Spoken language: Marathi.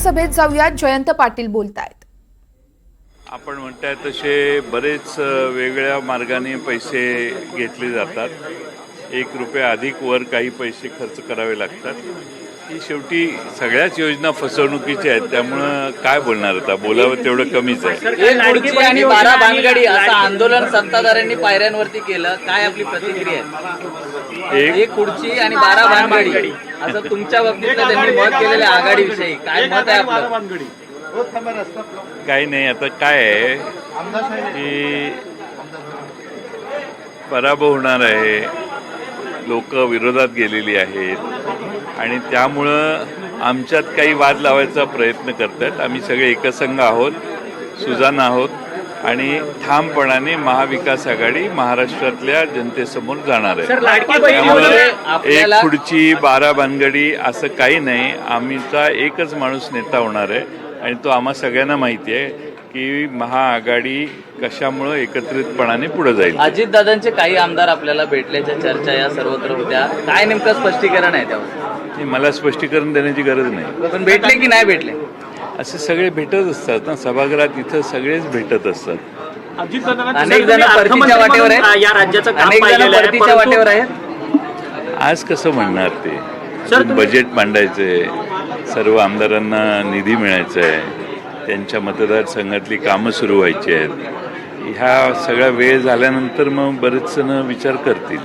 सभेत जाऊयात. जयंत पाटील बोलतायत. आपण म्हणताय तसे बरेच वेगळ्या मार्गाने पैसे घेतले जातात. 1 रुपया अधिक वर काही पैसे खर्च करावे लागतात. ही शेवटी सगळ्याच योजना फसवणुकीच्या आहेत. त्यामुळं काय बोलणार आता, बोलावं तेवढं कमीच आहे. एक खुर्ची आणि 12 भानगडी असं आंदोलन सत्ताधाऱ्यांनी पायऱ्यांवरती केलं, काय आपली प्रतिक्रिया आहे? एक खुर्ची आणि 12 भानगडी असं तुमच्या बाबतीतलं त्यांनी मत केलेल्या आघाडीविषयी काय मत आहे आपलं? काही नाही. आता काय आहे की पराभव होणार आहे, लोक विरोधात गेलेली आहेत आणि त्यामुळं आमच्यात काही वाद लावायचा प्रयत्न करतात. आम्ही सगळे एकसंघ आहोत, सुजाण आहोत आणि ठामपणाने महाविकास आघाडी महाराष्ट्रातल्या जनतेसमोर जाणार आहे. त्यामुळं एक खुर्ची 12 भानगडी असं काही नाही. आमचा एकच माणूस नेता होणार आहे आणि तो आम्हा सगळ्यांना माहिती आहे की महाआघाडी कशामुळं एकत्रितपणाने पुढे जाईल. अजितदादांचे काही आमदार आपल्याला भेटल्याच्या चर्चा या सर्वत्र होत्या, काय नेमकं स्पष्टीकरण आहे त्यावर? मला स्पष्टीकरण देण्याची गरज नाही. पण भेटले की नाही भेटले? असे सगळे भेटत असतात ना सभागृहात, इथं सगळेच भेटत असतात. अनेक जण परतीच्या वाटेवर आहेत, या राज्याचं अनेक जण परतीच्या वाटेवर आहेत. आज कसं म्हणणार ते? बजेट मांडायचंय, सर्व आमदारांना निधी मिळायचा आहे, त्यांच्या मतदारसंघातली कामं सुरू व्हायची आहेत. ह्या सगळा वेळ झाल्यानंतर मग बरेच जण विचार करतील.